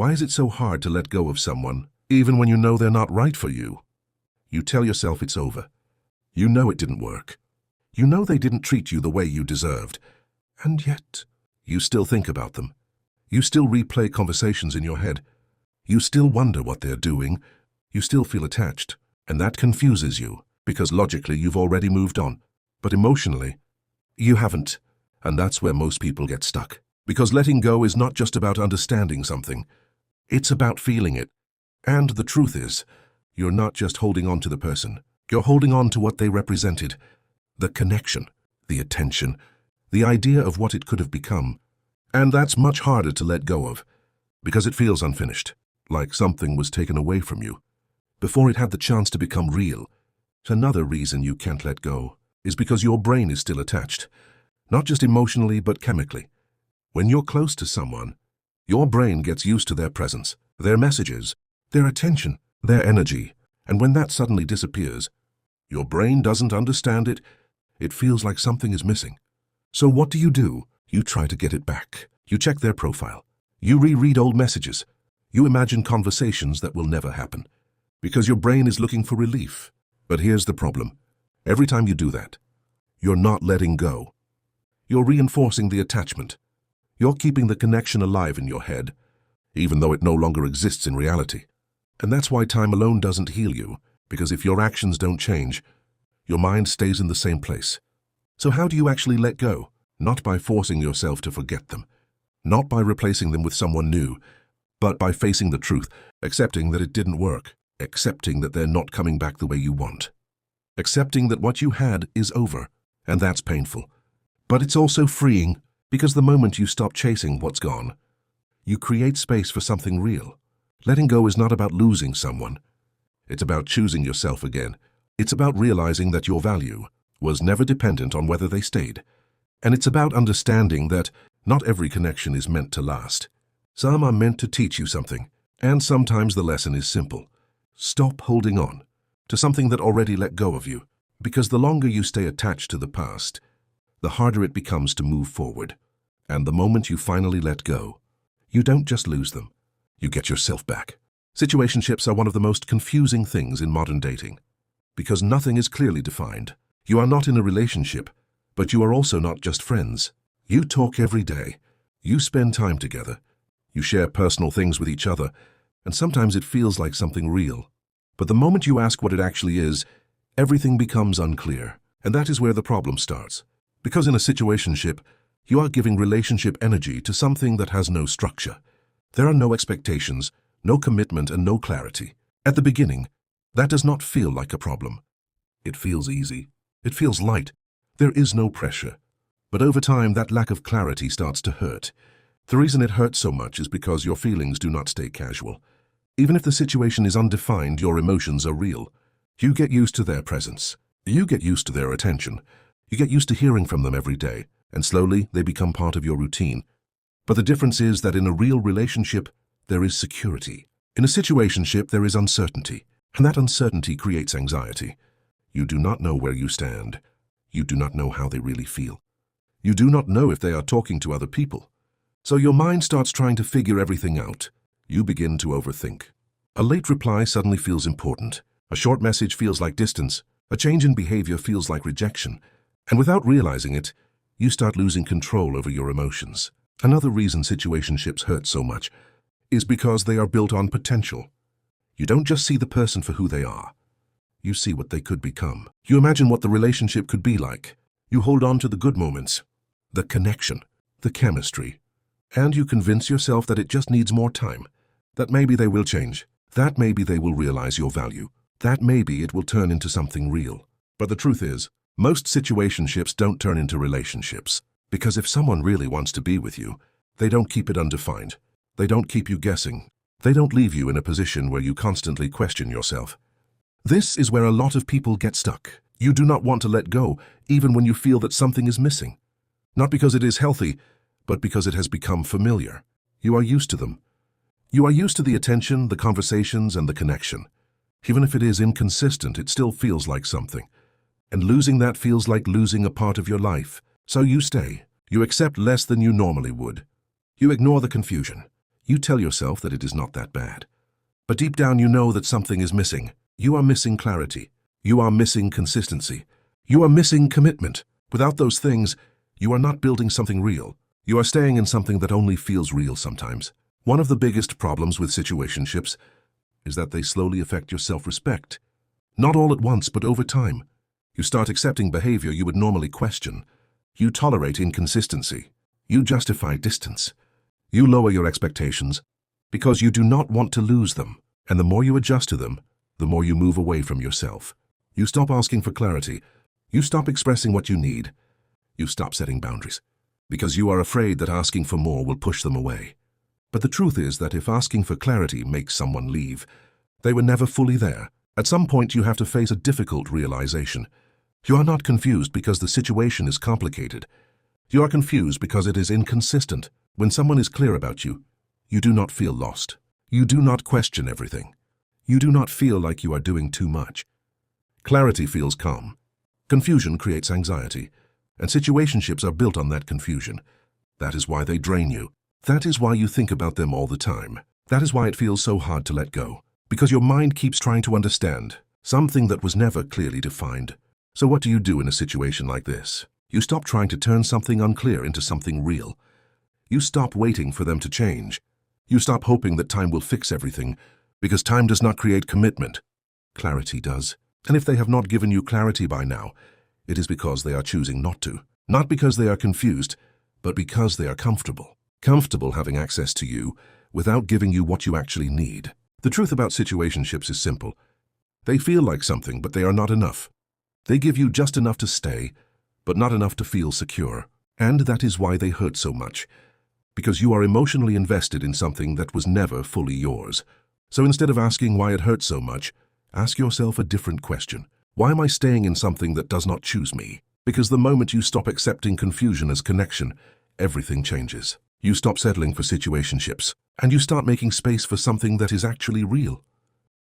Why is it so hard to let go of someone, even when you know they're not right for you? You tell yourself it's over. You know it didn't work. You know they didn't treat you the way you deserved. And yet, you still think about them. You still replay conversations in your head. You still wonder what they're doing. You still feel attached. And that confuses you, because logically you've already moved on. But emotionally, you haven't. And that's where most people get stuck. Because letting go is not just about understanding something. It's about feeling it. And the truth is, you're not just holding on to the person. You're holding on to what they represented. The connection, the attention, the idea of what it could have become. And that's much harder to let go of, because it feels unfinished, like something was taken away from you, before it had the chance to become real. Another reason you can't let go is because your brain is still attached, not just emotionally but chemically. When you're close to someone, your brain gets used to their presence, their messages, their attention, their energy, and when that suddenly disappears, your brain doesn't understand it. It feels like something is missing. So what do? You try to get it back. You check their profile. You reread old messages. You imagine conversations that will never happen, because your brain is looking for relief. But here's the problem. Every time you do that, you're not letting go. You're reinforcing the attachment. You're keeping the connection alive in your head, even though it no longer exists in reality. And that's why time alone doesn't heal you, because if your actions don't change, your mind stays in the same place. So how do you actually let go? Not by forcing yourself to forget them, not by replacing them with someone new, but by facing the truth, accepting that it didn't work, accepting that they're not coming back the way you want, accepting that what you had is over, and that's painful. But it's also freeing, because the moment you stop chasing what's gone, you create space for something real. Letting go is not about losing someone. It's about choosing yourself again. It's about realizing that your value was never dependent on whether they stayed. And it's about understanding that not every connection is meant to last. Some are meant to teach you something, and sometimes the lesson is simple. Stop holding on to something that already let go of you, because the longer you stay attached to the past, the harder it becomes to move forward. And the moment you finally let go, you don't just lose them, you get yourself back. Situationships are one of the most confusing things in modern dating, because nothing is clearly defined. You are not in a relationship, but you are also not just friends. You talk every day. You spend time together. You share personal things with each other, and sometimes it feels like something real. But the moment you ask what it actually is, everything becomes unclear. And that is where the problem starts. Because in a situationship, you are giving relationship energy to something that has no structure. There are no expectations, no commitment, and no clarity. At the beginning, that does not feel like a problem. It feels easy. It feels light. There is no pressure. But over time, that lack of clarity starts to hurt. The reason it hurts so much is because your feelings do not stay casual. Even if the situation is undefined, your emotions are real. You get used to their presence. You get used to their attention. You get used to hearing from them every day, and slowly they become part of your routine. But the difference is that in a real relationship, there is security. In a situationship, there is uncertainty, and that uncertainty creates anxiety. You do not know where you stand. You do not know how they really feel. You do not know if they are talking to other people. So your mind starts trying to figure everything out. You begin to overthink. A late reply suddenly feels important. A short message feels like distance. A change in behavior feels like rejection. And without realizing it, you start losing control over your emotions. Another reason situationships hurt so much is because they are built on potential. You don't just see the person for who they are. You see what they could become. You imagine what the relationship could be like. You hold on to the good moments, the connection, the chemistry, and you convince yourself that it just needs more time, that maybe they will change, that maybe they will realize your value, that maybe it will turn into something real. But the truth is, most situationships don't turn into relationships, because if someone really wants to be with you, they don't keep it undefined. They don't keep you guessing. They don't leave you in a position where you constantly question yourself. This is where a lot of people get stuck. You do not want to let go, even when you feel that something is missing. Not because it is healthy, but because it has become familiar. You are used to them. You are used to the attention, the conversations, and the connection. Even if it is inconsistent, it still feels like something. And losing that feels like losing a part of your life. So you stay. You accept less than you normally would. You ignore the confusion. You tell yourself that it is not that bad. But deep down you know that something is missing. You are missing clarity. You are missing consistency. You are missing commitment. Without those things, you are not building something real. You are staying in something that only feels real sometimes. One of the biggest problems with situationships is that they slowly affect your self-respect. Not all at once, but over time. You start accepting behavior you would normally question. You tolerate inconsistency. You justify distance. You lower your expectations because you do not want to lose them. And the more you adjust to them, the more you move away from yourself. You stop asking for clarity. You stop expressing what you need. You stop setting boundaries because you are afraid that asking for more will push them away. But the truth is that if asking for clarity makes someone leave, they were never fully there. At some point you have to face a difficult realization. You are not confused because the situation is complicated. You are confused because it is inconsistent. When someone is clear about you, you do not feel lost. You do not question everything. You do not feel like you are doing too much. Clarity feels calm. Confusion creates anxiety, and situationships are built on that confusion. That is why they drain you. That is why you think about them all the time. That is why it feels so hard to let go, because your mind keeps trying to understand something that was never clearly defined. So what do you do in a situation like this? You stop trying to turn something unclear into something real. You stop waiting for them to change. You stop hoping that time will fix everything, because time does not create commitment. Clarity does. And if they have not given you clarity by now, it is because they are choosing not to. Not because they are confused, but because they are comfortable. Comfortable having access to you without giving you what you actually need. The truth about situationships is simple. They feel like something, but they are not enough. They give you just enough to stay, but not enough to feel secure. And that is why they hurt so much. Because you are emotionally invested in something that was never fully yours. So instead of asking why it hurts so much, ask yourself a different question. Why am I staying in something that does not choose me? Because the moment you stop accepting confusion as connection, everything changes. You stop settling for situationships, and you start making space for something that is actually real.